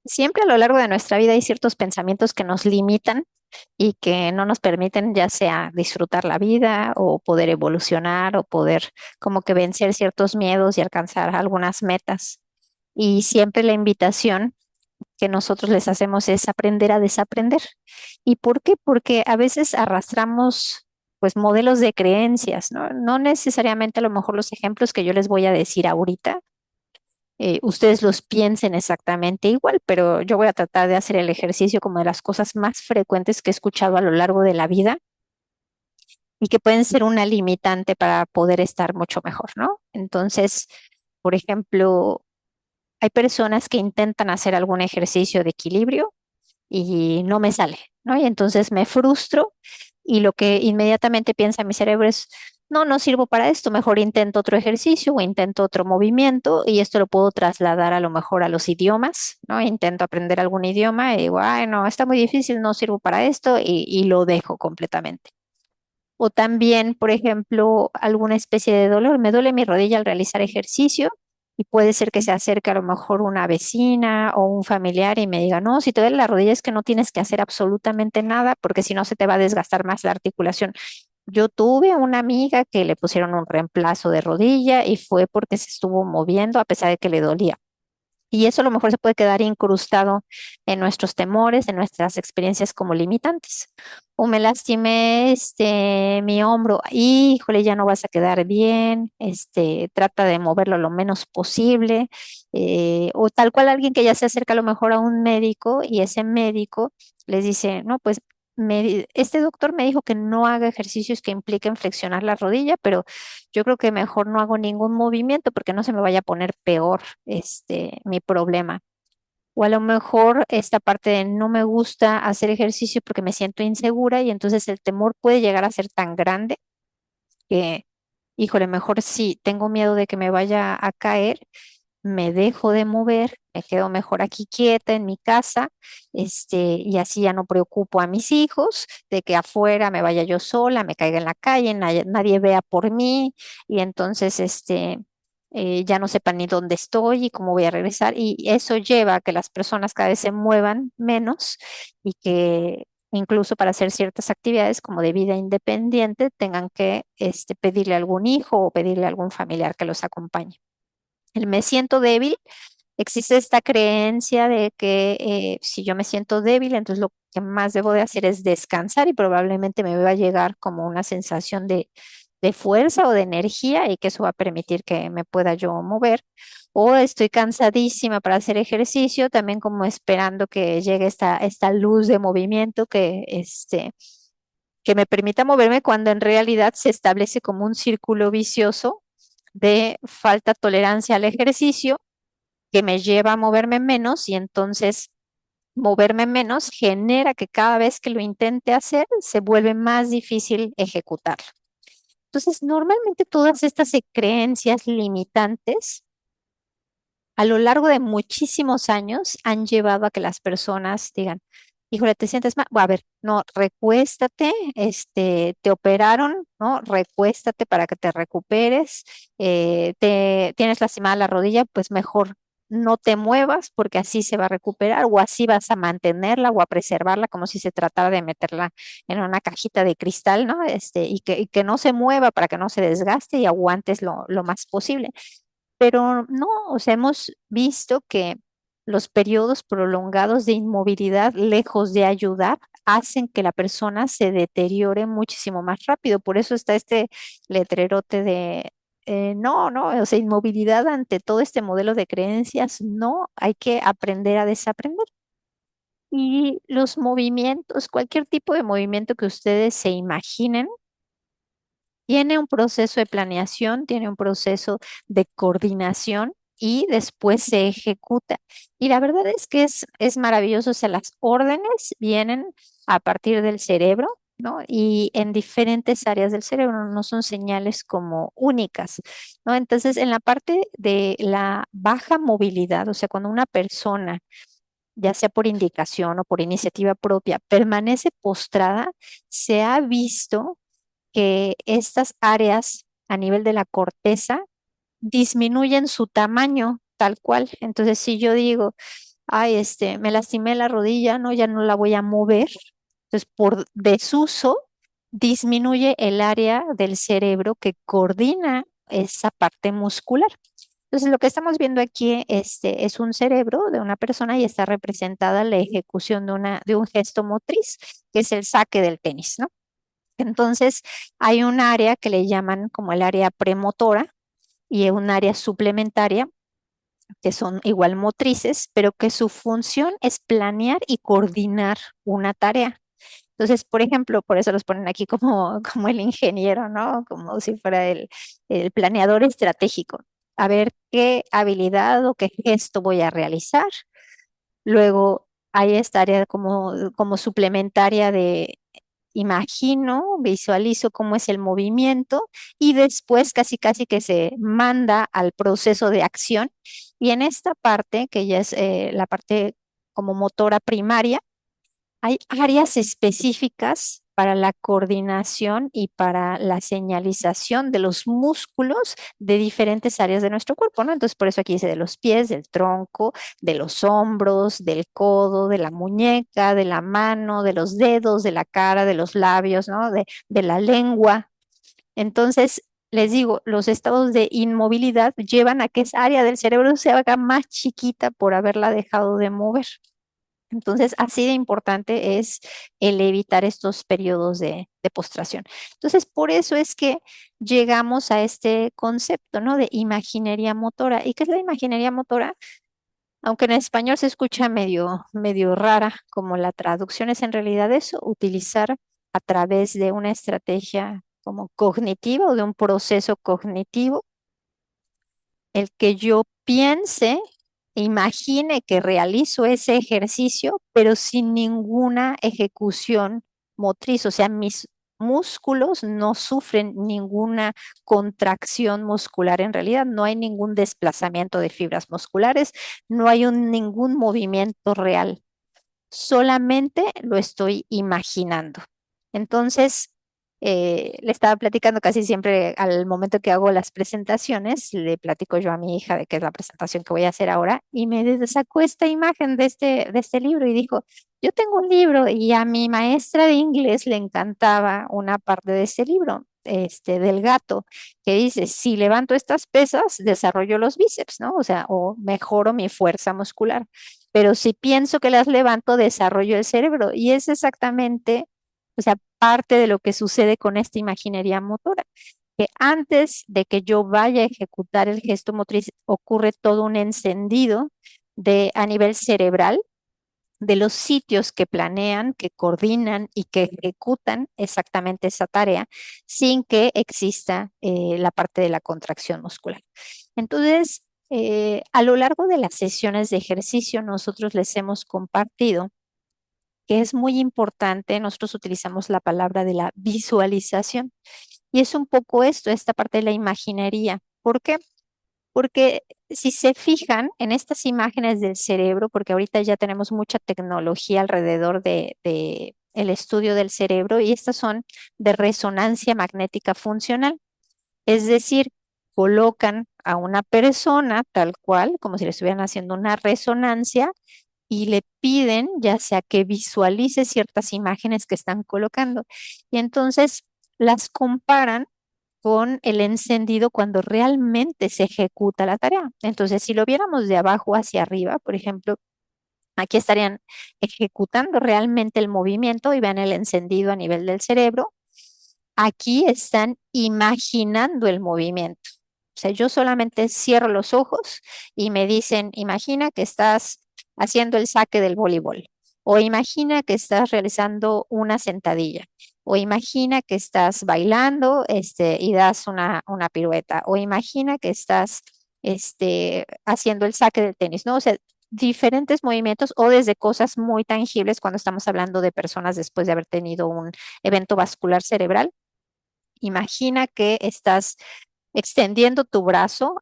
Siempre a lo largo de nuestra vida hay ciertos pensamientos que nos limitan y que no nos permiten ya sea disfrutar la vida o poder evolucionar o poder como que vencer ciertos miedos y alcanzar algunas metas. Y siempre la invitación que nosotros les hacemos es aprender a desaprender. ¿Y por qué? Porque a veces arrastramos pues modelos de creencias, ¿no? No necesariamente a lo mejor los ejemplos que yo les voy a decir ahorita ustedes los piensen exactamente igual, pero yo voy a tratar de hacer el ejercicio como de las cosas más frecuentes que he escuchado a lo largo de la vida y que pueden ser una limitante para poder estar mucho mejor, ¿no? Entonces, por ejemplo, hay personas que intentan hacer algún ejercicio de equilibrio y no me sale, ¿no? Y entonces me frustro y lo que inmediatamente piensa mi cerebro es, no, no sirvo para esto, mejor intento otro ejercicio o intento otro movimiento y esto lo puedo trasladar a lo mejor a los idiomas, ¿no? Intento aprender algún idioma y digo, ay, no, está muy difícil, no sirvo para esto y lo dejo completamente. O también, por ejemplo, alguna especie de dolor. Me duele mi rodilla al realizar ejercicio y puede ser que se acerque a lo mejor una vecina o un familiar y me diga, no, si te duele la rodilla es que no tienes que hacer absolutamente nada porque si no se te va a desgastar más la articulación. Yo tuve una amiga que le pusieron un reemplazo de rodilla y fue porque se estuvo moviendo a pesar de que le dolía. Y eso a lo mejor se puede quedar incrustado en nuestros temores, en nuestras experiencias como limitantes. O me lastimé mi hombro, híjole, ya no vas a quedar bien, trata de moverlo lo menos posible. O tal cual alguien que ya se acerca a lo mejor a un médico y ese médico les dice, no, pues este doctor me dijo que no haga ejercicios que impliquen flexionar la rodilla, pero yo creo que mejor no hago ningún movimiento porque no se me vaya a poner peor mi problema. O a lo mejor esta parte de no me gusta hacer ejercicio porque me siento insegura y entonces el temor puede llegar a ser tan grande que, híjole, mejor si tengo miedo de que me vaya a caer, me dejo de mover, me quedo mejor aquí quieta en mi casa, y así ya no preocupo a mis hijos de que afuera me vaya yo sola, me caiga en la calle, nadie vea por mí y entonces ya no sepan ni dónde estoy y cómo voy a regresar. Y eso lleva a que las personas cada vez se muevan menos y que incluso para hacer ciertas actividades como de vida independiente tengan que pedirle a algún hijo o pedirle a algún familiar que los acompañe. El me siento débil, existe esta creencia de que si yo me siento débil, entonces lo que más debo de hacer es descansar y probablemente me va a llegar como una sensación de fuerza o de energía y que eso va a permitir que me pueda yo mover. O estoy cansadísima para hacer ejercicio, también como esperando que llegue esta luz de movimiento que me permita moverme cuando en realidad se establece como un círculo vicioso de falta tolerancia al ejercicio que me lleva a moverme menos y entonces moverme menos genera que cada vez que lo intente hacer se vuelve más difícil ejecutarlo. Entonces, normalmente todas estas creencias limitantes a lo largo de muchísimos años han llevado a que las personas digan, híjole, ¿te sientes mal? Bueno, a ver, no, recuéstate, te operaron, ¿no? Recuéstate para que te recuperes, tienes lastimada la rodilla, pues mejor no te muevas porque así se va a recuperar o así vas a mantenerla o a preservarla como si se tratara de meterla en una cajita de cristal, ¿no? Y que no se mueva para que no se desgaste y aguantes lo más posible. Pero no, o sea, hemos visto que los periodos prolongados de inmovilidad, lejos de ayudar, hacen que la persona se deteriore muchísimo más rápido. Por eso está este letrerote de, no, no, o sea, inmovilidad ante todo este modelo de creencias, no, hay que aprender a desaprender. Y los movimientos, cualquier tipo de movimiento que ustedes se imaginen, tiene un proceso de planeación, tiene un proceso de coordinación y después se ejecuta. Y la verdad es que es maravilloso, o sea, las órdenes vienen a partir del cerebro, ¿no? Y en diferentes áreas del cerebro, no son señales como únicas, ¿no? Entonces, en la parte de la baja movilidad, o sea, cuando una persona, ya sea por indicación o por iniciativa propia, permanece postrada, se ha visto que estas áreas a nivel de la corteza disminuyen su tamaño tal cual. Entonces, si yo digo, ay, me lastimé la rodilla, no, ya no la voy a mover. Entonces, por desuso, disminuye el área del cerebro que coordina esa parte muscular. Entonces, lo que estamos viendo aquí, es un cerebro de una persona y está representada la ejecución de un gesto motriz, que es el saque del tenis, ¿no? Entonces, hay un área que le llaman como el área premotora y un área suplementaria que son igual motrices, pero que su función es planear y coordinar una tarea. Entonces, por ejemplo, por eso los ponen aquí como, como el ingeniero, ¿no? Como si fuera el planeador estratégico. A ver qué habilidad o qué gesto voy a realizar. Luego hay esta área como suplementaria de imagino, visualizo cómo es el movimiento y después casi casi que se manda al proceso de acción. Y en esta parte, que ya es la parte como motora primaria, hay áreas específicas para la coordinación y para la señalización de los músculos de diferentes áreas de nuestro cuerpo, ¿no? Entonces, por eso aquí dice de los pies, del tronco, de los hombros, del codo, de la muñeca, de la mano, de los dedos, de la cara, de los labios, ¿no? De la lengua. Entonces, les digo, los estados de inmovilidad llevan a que esa área del cerebro se haga más chiquita por haberla dejado de mover. Entonces, así de importante es el evitar estos periodos de postración. Entonces, por eso es que llegamos a este concepto, ¿no? De imaginería motora. ¿Y qué es la imaginería motora? Aunque en español se escucha medio rara, como la traducción es en realidad eso, utilizar a través de una estrategia como cognitiva o de un proceso cognitivo el que yo piense, imagine que realizo ese ejercicio, pero sin ninguna ejecución motriz, o sea, mis músculos no sufren ninguna contracción muscular en realidad, no hay ningún desplazamiento de fibras musculares, no hay ningún movimiento real, solamente lo estoy imaginando. Entonces, le estaba platicando casi siempre al momento que hago las presentaciones, le platico yo a mi hija de qué es la presentación que voy a hacer ahora y me sacó esta imagen de este libro y dijo, yo tengo un libro y a mi maestra de inglés le encantaba una parte de este libro. Del gato, que dice, si levanto estas pesas, desarrollo los bíceps, ¿no? O sea, o mejoro mi fuerza muscular, pero si pienso que las levanto, desarrollo el cerebro. Y es exactamente, o sea, parte de lo que sucede con esta imaginería motora, que antes de que yo vaya a ejecutar el gesto motriz, ocurre todo un encendido a nivel cerebral de los sitios que planean, que coordinan y que ejecutan exactamente esa tarea sin que exista la parte de la contracción muscular. Entonces, a lo largo de las sesiones de ejercicio, nosotros les hemos compartido que es muy importante, nosotros utilizamos la palabra de la visualización y es un poco esto, esta parte de la imaginería. ¿Por qué? Porque si se fijan en estas imágenes del cerebro, porque ahorita ya tenemos mucha tecnología alrededor de el estudio del cerebro y estas son de resonancia magnética funcional. Es decir, colocan a una persona tal cual, como si le estuvieran haciendo una resonancia y le piden ya sea que visualice ciertas imágenes que están colocando. Y entonces las comparan con el encendido cuando realmente se ejecuta la tarea. Entonces, si lo viéramos de abajo hacia arriba, por ejemplo, aquí estarían ejecutando realmente el movimiento y vean el encendido a nivel del cerebro. Aquí están imaginando el movimiento. O sea, yo solamente cierro los ojos y me dicen, imagina que estás haciendo el saque del voleibol, o imagina que estás realizando una sentadilla, o imagina que estás bailando, y das una pirueta, o imagina que estás, haciendo el saque del tenis, ¿no? O sea, diferentes movimientos o desde cosas muy tangibles cuando estamos hablando de personas después de haber tenido un evento vascular cerebral. Imagina que estás extendiendo tu brazo,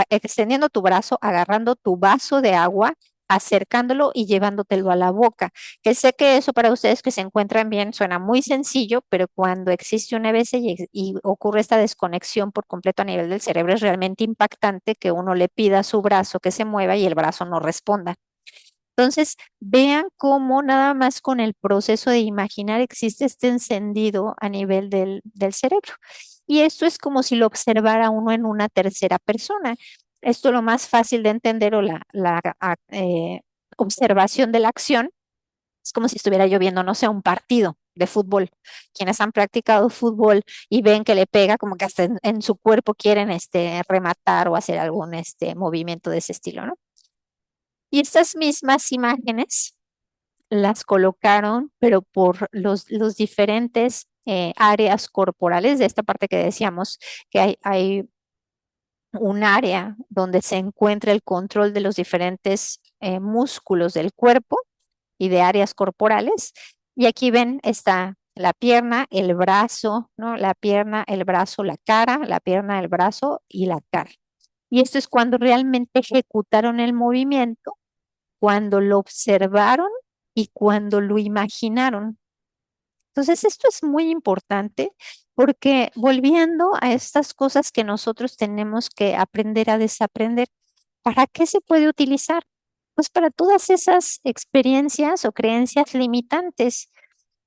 extendiendo tu brazo, agarrando tu vaso de agua, acercándolo y llevándotelo a la boca. Que sé que eso para ustedes que se encuentran bien suena muy sencillo, pero cuando existe un EBC y ocurre esta desconexión por completo a nivel del cerebro, es realmente impactante que uno le pida a su brazo que se mueva y el brazo no responda. Entonces, vean cómo nada más con el proceso de imaginar existe este encendido a nivel del cerebro. Y esto es como si lo observara uno en una tercera persona. Esto es lo más fácil de entender o observación de la acción. Es como si estuviera yo viendo, no sé, un partido de fútbol. Quienes han practicado fútbol y ven que le pega, como que hasta en su cuerpo quieren rematar o hacer algún movimiento de ese estilo, ¿no? Y estas mismas imágenes las colocaron, pero por los diferentes áreas corporales de esta parte que decíamos, que hay un área donde se encuentra el control de los diferentes músculos del cuerpo y de áreas corporales. Y aquí ven, está la pierna, el brazo, ¿no? La pierna, el brazo, la cara, la pierna, el brazo y la cara. Y esto es cuando realmente ejecutaron el movimiento, cuando lo observaron y cuando lo imaginaron. Entonces, esto es muy importante porque volviendo a estas cosas que nosotros tenemos que aprender a desaprender, ¿para qué se puede utilizar? Pues para todas esas experiencias o creencias limitantes.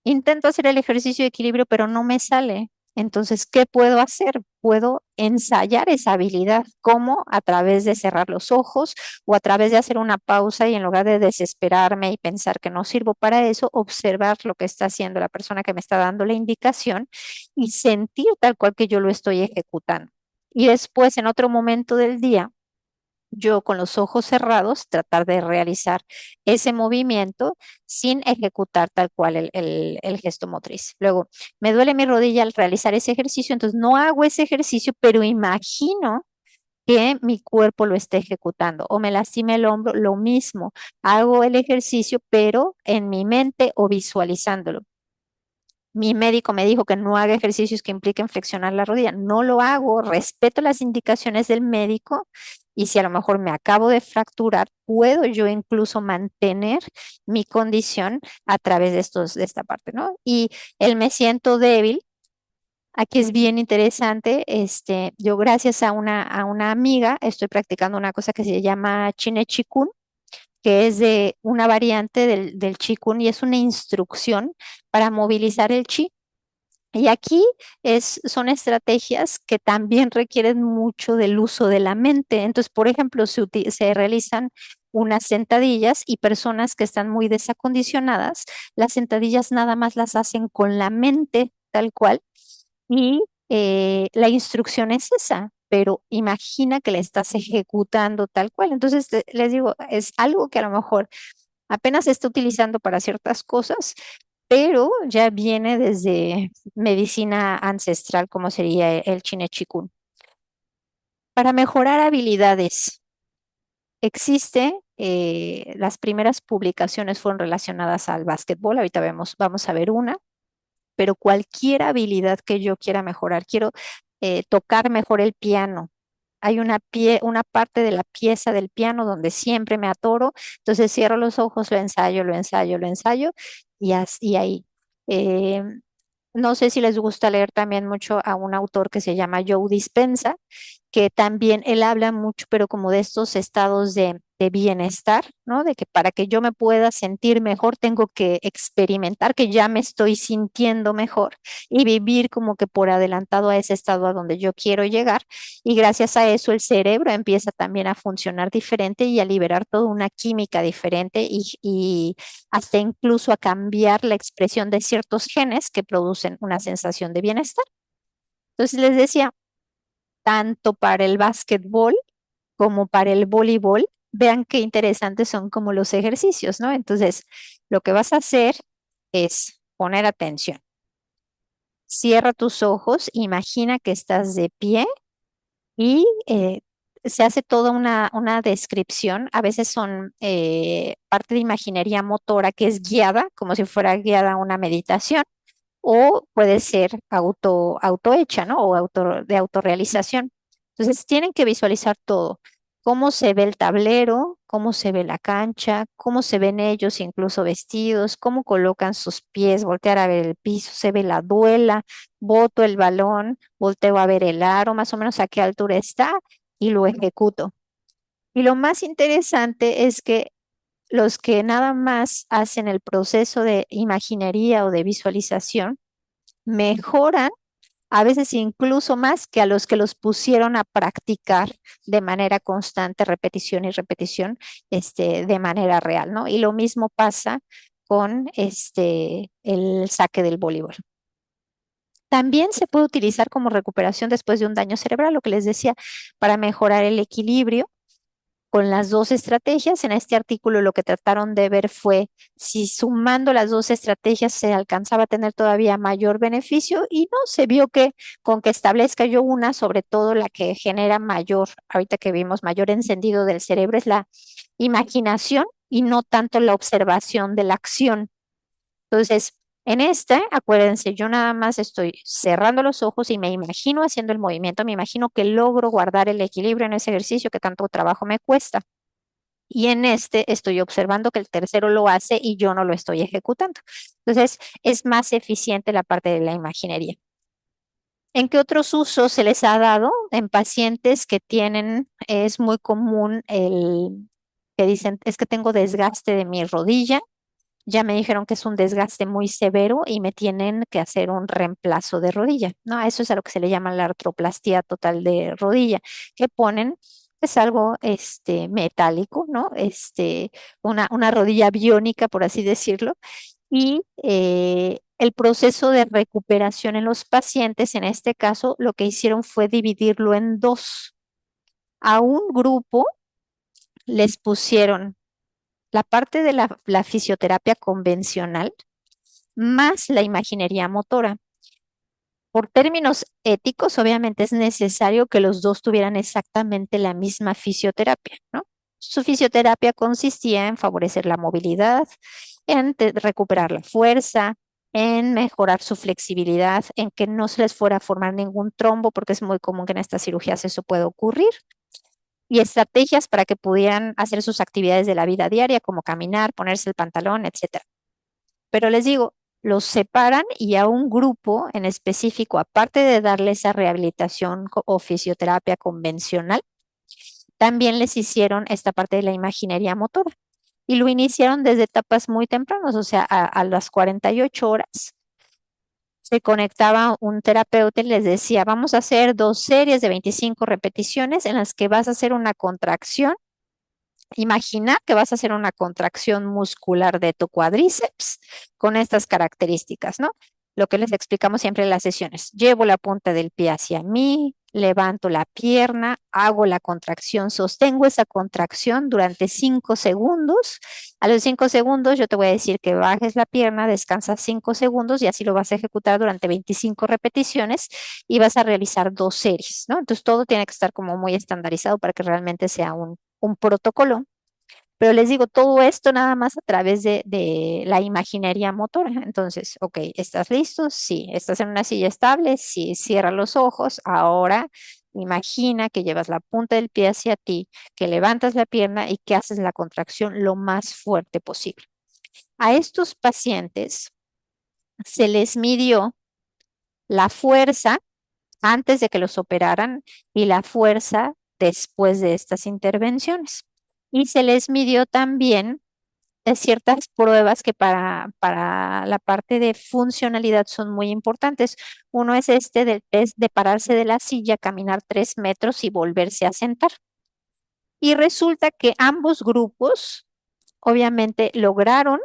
Intento hacer el ejercicio de equilibrio, pero no me sale. Entonces, ¿qué puedo hacer? Puedo ensayar esa habilidad, como a través de cerrar los ojos o a través de hacer una pausa y en lugar de desesperarme y pensar que no sirvo para eso, observar lo que está haciendo la persona que me está dando la indicación y sentir tal cual que yo lo estoy ejecutando. Y después, en otro momento del día, yo con los ojos cerrados tratar de realizar ese movimiento sin ejecutar tal cual el gesto motriz. Luego, me duele mi rodilla al realizar ese ejercicio, entonces no hago ese ejercicio, pero imagino que mi cuerpo lo está ejecutando. O me lastima el hombro, lo mismo. Hago el ejercicio, pero en mi mente o visualizándolo. Mi médico me dijo que no haga ejercicios que impliquen flexionar la rodilla. No lo hago, respeto las indicaciones del médico y si a lo mejor me acabo de fracturar, puedo yo incluso mantener mi condición a través de esta parte, ¿no? Y el me siento débil. Aquí es bien interesante. Yo gracias a una amiga estoy practicando una cosa que se llama Chine Chikun, que es de una variante del Qigong y es una instrucción para movilizar el chi. Y aquí son estrategias que también requieren mucho del uso de la mente. Entonces, por ejemplo, se realizan unas sentadillas y personas que están muy desacondicionadas, las sentadillas nada más las hacen con la mente tal cual y la instrucción es esa, pero imagina que la estás ejecutando tal cual. Entonces, les digo, es algo que a lo mejor apenas se está utilizando para ciertas cosas, pero ya viene desde medicina ancestral, como sería el Chine Chikun. Para mejorar habilidades, las primeras publicaciones fueron relacionadas al básquetbol, ahorita vamos a ver una, pero cualquier habilidad que yo quiera mejorar, quiero tocar mejor el piano. Hay una parte de la pieza del piano donde siempre me atoro, entonces cierro los ojos, lo ensayo, lo ensayo, lo ensayo y ahí. Eh, no sé si les gusta leer también mucho a un autor que se llama Joe Dispenza, que también él habla mucho, pero como de estos estados de bienestar, ¿no? De que para que yo me pueda sentir mejor, tengo que experimentar que ya me estoy sintiendo mejor y vivir como que por adelantado a ese estado a donde yo quiero llegar. Y gracias a eso el cerebro empieza también a funcionar diferente y a liberar toda una química diferente y hasta incluso a cambiar la expresión de ciertos genes que producen una sensación de bienestar. Entonces les decía, tanto para el básquetbol como para el voleibol, vean qué interesantes son como los ejercicios, ¿no? Entonces, lo que vas a hacer es poner atención. Cierra tus ojos, imagina que estás de pie y se hace toda una descripción. A veces son parte de imaginería motora que es guiada, como si fuera guiada una meditación, o puede ser autohecha, ¿no? O de autorrealización. Entonces, tienen que visualizar todo. cómo se ve el tablero, cómo se ve la cancha, cómo se ven ellos incluso vestidos, cómo colocan sus pies, voltear a ver el piso, se ve la duela, boto el balón, volteo a ver el aro, más o menos a qué altura está y lo ejecuto. Y lo más interesante es que los que nada más hacen el proceso de imaginería o de visualización mejoran a veces incluso más que a los que los pusieron a practicar de manera constante, repetición y repetición, de manera real, ¿no? Y lo mismo pasa con el saque del voleibol. También se puede utilizar como recuperación después de un daño cerebral, lo que les decía, para mejorar el equilibrio con las dos estrategias. En este artículo lo que trataron de ver fue si sumando las dos estrategias se alcanzaba a tener todavía mayor beneficio y no, se vio que con que establezca yo una, sobre todo la que genera mayor, ahorita que vimos mayor encendido del cerebro, es la imaginación y no tanto la observación de la acción. Entonces, en este, acuérdense, yo nada más estoy cerrando los ojos y me imagino haciendo el movimiento, me imagino que logro guardar el equilibrio en ese ejercicio que tanto trabajo me cuesta. Y en este estoy observando que el tercero lo hace y yo no lo estoy ejecutando. Entonces, es más eficiente la parte de la imaginería. ¿En qué otros usos se les ha dado? En pacientes que tienen, es muy común el que dicen, es que tengo desgaste de mi rodilla, ya me dijeron que es un desgaste muy severo y me tienen que hacer un reemplazo de rodilla, ¿no? A eso es a lo que se le llama la artroplastía total de rodilla, que ponen es algo metálico, ¿no? Una rodilla biónica, por así decirlo, y el proceso de recuperación en los pacientes, en este caso, lo que hicieron fue dividirlo en dos. A un grupo les pusieron la parte de la fisioterapia convencional más la imaginería motora. Por términos éticos, obviamente es necesario que los dos tuvieran exactamente la misma fisioterapia, ¿no? Su fisioterapia consistía en favorecer la movilidad, en recuperar la fuerza, en mejorar su flexibilidad, en que no se les fuera a formar ningún trombo, porque es muy común que en estas cirugías eso pueda ocurrir, y estrategias para que pudieran hacer sus actividades de la vida diaria, como caminar, ponerse el pantalón, etcétera. Pero les digo, los separan y a un grupo en específico, aparte de darle esa rehabilitación o fisioterapia convencional, también les hicieron esta parte de la imaginería motora. Y lo iniciaron desde etapas muy tempranas, o sea, a las 48 horas se conectaba un terapeuta y les decía, vamos a hacer 2 series de 25 repeticiones en las que vas a hacer una contracción. Imagina que vas a hacer una contracción muscular de tu cuádriceps con estas características, ¿no? Lo que les explicamos siempre en las sesiones. Llevo la punta del pie hacia mí, levanto la pierna, hago la contracción, sostengo esa contracción durante 5 segundos. A los 5 segundos yo te voy a decir que bajes la pierna, descansas 5 segundos y así lo vas a ejecutar durante 25 repeticiones y vas a realizar 2 series, ¿no? Entonces todo tiene que estar como muy estandarizado para que realmente sea un protocolo. Pero les digo, todo esto nada más a través de la imaginería motora. Entonces, ok, ¿estás listo? Sí. ¿Estás en una silla estable? Sí. Cierra los ojos. Ahora imagina que llevas la punta del pie hacia ti, que levantas la pierna y que haces la contracción lo más fuerte posible. A estos pacientes se les midió la fuerza antes de que los operaran y la fuerza después de estas intervenciones. Y se les midió también ciertas pruebas que para la parte de funcionalidad son muy importantes. Uno es este del test de pararse de la silla, caminar 3 metros y volverse a sentar. Y resulta que ambos grupos obviamente lograron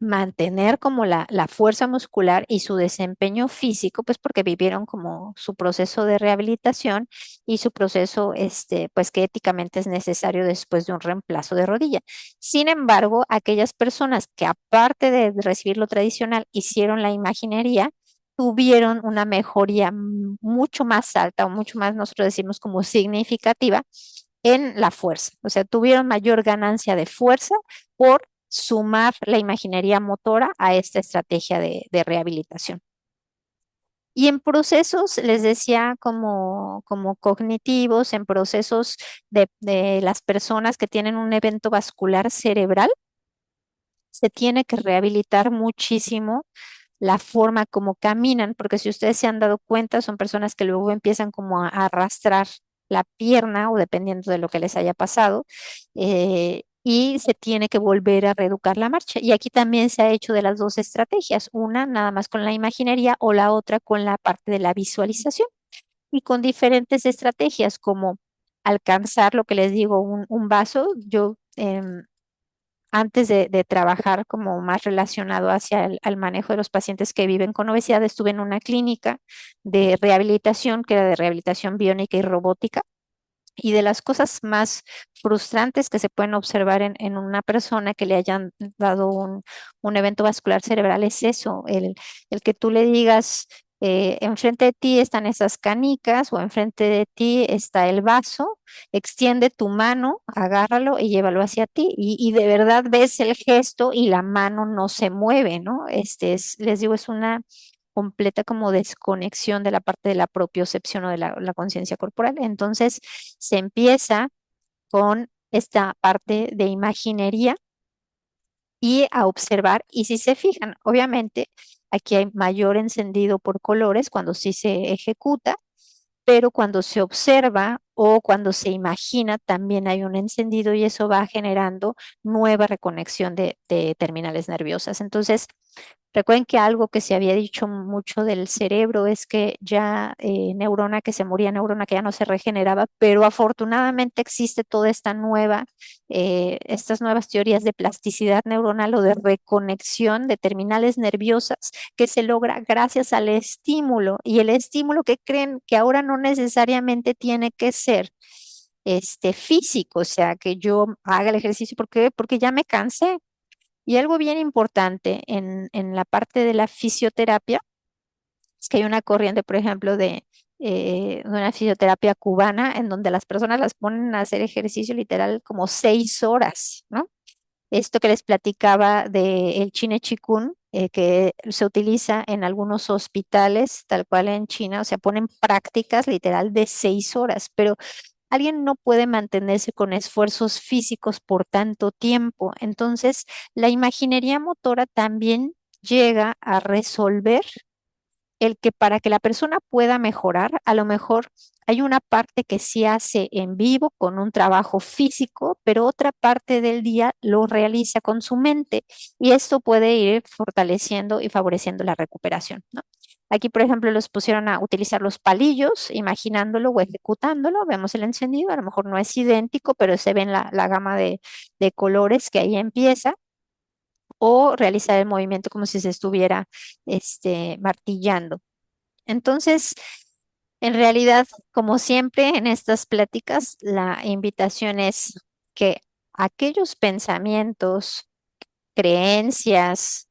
mantener como la fuerza muscular y su desempeño físico, pues porque vivieron como su proceso de rehabilitación y su proceso, pues que éticamente es necesario después de un reemplazo de rodilla. Sin embargo, aquellas personas que aparte de recibir lo tradicional hicieron la imaginería, tuvieron una mejoría mucho más alta o mucho más, nosotros decimos como significativa en la fuerza. O sea, tuvieron mayor ganancia de fuerza por sumar la imaginería motora a esta estrategia de rehabilitación. Y en procesos, les decía, como cognitivos, en procesos de las personas que tienen un evento vascular cerebral, se tiene que rehabilitar muchísimo la forma como caminan, porque si ustedes se han dado cuenta, son personas que luego empiezan como a arrastrar la pierna o dependiendo de lo que les haya pasado, y se tiene que volver a reeducar la marcha. Y aquí también se ha hecho de las dos estrategias, una nada más con la imaginería o la otra con la parte de la visualización y con diferentes estrategias como alcanzar lo que les digo, un vaso. Yo antes de trabajar como más relacionado hacia el al manejo de los pacientes que viven con obesidad, estuve en una clínica de rehabilitación, que era de rehabilitación biónica y robótica. Y de las cosas más frustrantes que se pueden observar en una persona que le hayan dado un evento vascular cerebral es eso, el que tú le digas, enfrente de ti están esas canicas o enfrente de ti está el vaso, extiende tu mano, agárralo y llévalo hacia ti. Y de verdad ves el gesto y la mano no se mueve, ¿no? Les digo, es una completa como desconexión de la parte de la propiocepción o de la conciencia corporal. Entonces se empieza con esta parte de imaginería y a observar. Y si se fijan, obviamente aquí hay mayor encendido por colores cuando sí se ejecuta, pero cuando se observa o cuando se imagina también hay un encendido y eso va generando nueva reconexión de terminales nerviosas. Entonces, recuerden que algo que se había dicho mucho del cerebro es que ya neurona que se moría, neurona que ya no se regeneraba, pero afortunadamente existe toda esta estas nuevas teorías de plasticidad neuronal o de reconexión de terminales nerviosas que se logra gracias al estímulo. Y el estímulo que creen que ahora no necesariamente tiene que ser físico, o sea, que yo haga el ejercicio porque ya me cansé. Y algo bien importante en la parte de la fisioterapia es que hay una corriente, por ejemplo, de una fisioterapia cubana en donde las personas las ponen a hacer ejercicio literal como 6 horas, ¿no? Esto que les platicaba del Chine Chikun, que se utiliza en algunos hospitales, tal cual en China, o sea, ponen prácticas literal de 6 horas, pero alguien no puede mantenerse con esfuerzos físicos por tanto tiempo. Entonces, la imaginería motora también llega a resolver el que para que la persona pueda mejorar, a lo mejor hay una parte que se hace en vivo con un trabajo físico, pero otra parte del día lo realiza con su mente y esto puede ir fortaleciendo y favoreciendo la recuperación, ¿no? Aquí, por ejemplo, los pusieron a utilizar los palillos, imaginándolo o ejecutándolo. Vemos el encendido, a lo mejor no es idéntico, pero se ven la gama de colores que ahí empieza o realizar el movimiento como si se estuviera martillando. Entonces, en realidad, como siempre en estas pláticas, la invitación es que aquellos pensamientos, creencias,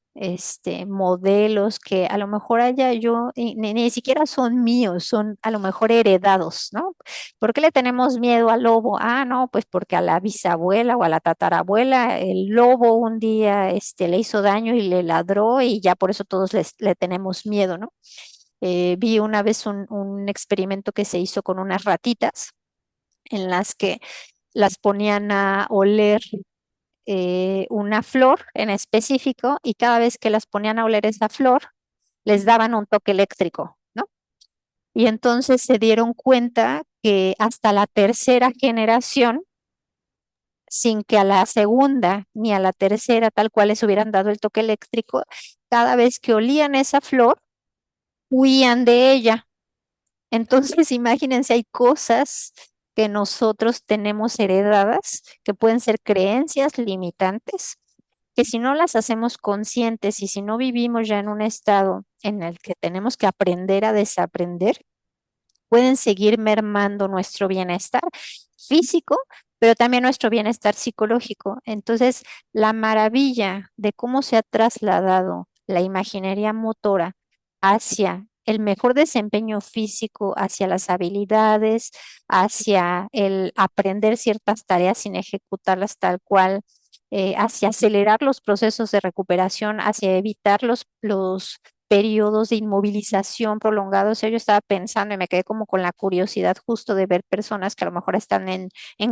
modelos que a lo mejor haya yo, y ni siquiera son míos, son a lo mejor heredados, ¿no? ¿Por qué le tenemos miedo al lobo? Ah, no, pues porque a la bisabuela o a la tatarabuela el lobo un día, le hizo daño y le ladró y ya por eso todos le tenemos miedo, ¿no? Vi una vez un experimento que se hizo con unas ratitas en las que las ponían a oler una flor en específico y cada vez que las ponían a oler esa flor, les daban un toque eléctrico, ¿no? Y entonces se dieron cuenta que hasta la tercera generación, sin que a la segunda ni a la tercera tal cual les hubieran dado el toque eléctrico, cada vez que olían esa flor, huían de ella. Entonces, imagínense, hay cosas que nosotros tenemos heredadas, que pueden ser creencias limitantes, que si no las hacemos conscientes y si no vivimos ya en un estado en el que tenemos que aprender a desaprender, pueden seguir mermando nuestro bienestar físico, pero también nuestro bienestar psicológico. Entonces, la maravilla de cómo se ha trasladado la imaginería motora hacia el mejor desempeño físico, hacia las habilidades, hacia el aprender ciertas tareas sin ejecutarlas tal cual, hacia acelerar los procesos de recuperación, hacia evitar los periodos de inmovilización prolongados. O sea, yo estaba pensando y me quedé como con la curiosidad justo de ver personas que a lo mejor están en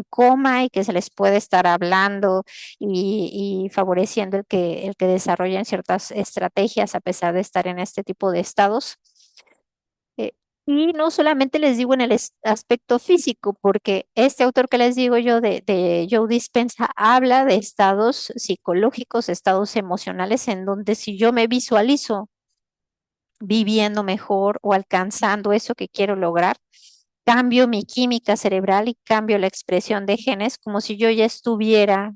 coma y que se les puede estar hablando y favoreciendo el que desarrollen ciertas estrategias a pesar de estar en este tipo de estados. Eh, y no solamente les digo en el aspecto físico, porque este autor que les digo yo de Joe Dispenza habla de estados psicológicos, estados emocionales, en donde si yo me visualizo viviendo mejor o alcanzando eso que quiero lograr, cambio mi química cerebral y cambio la expresión de genes como si yo ya estuviera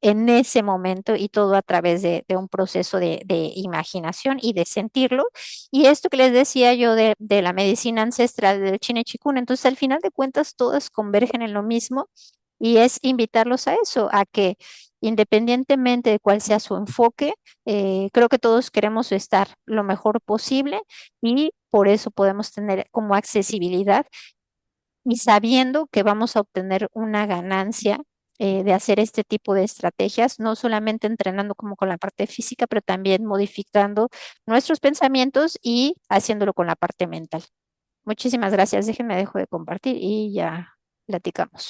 en ese momento y todo a través de un proceso de imaginación y de sentirlo. Y esto que les decía yo de la medicina ancestral del Chine Chikun, entonces al final de cuentas todas convergen en lo mismo y es invitarlos a eso, a que independientemente de cuál sea su enfoque, creo que todos queremos estar lo mejor posible y por eso podemos tener como accesibilidad y sabiendo que vamos a obtener una ganancia de hacer este tipo de estrategias, no solamente entrenando como con la parte física, pero también modificando nuestros pensamientos y haciéndolo con la parte mental. Muchísimas gracias. Déjenme dejo de compartir y ya platicamos.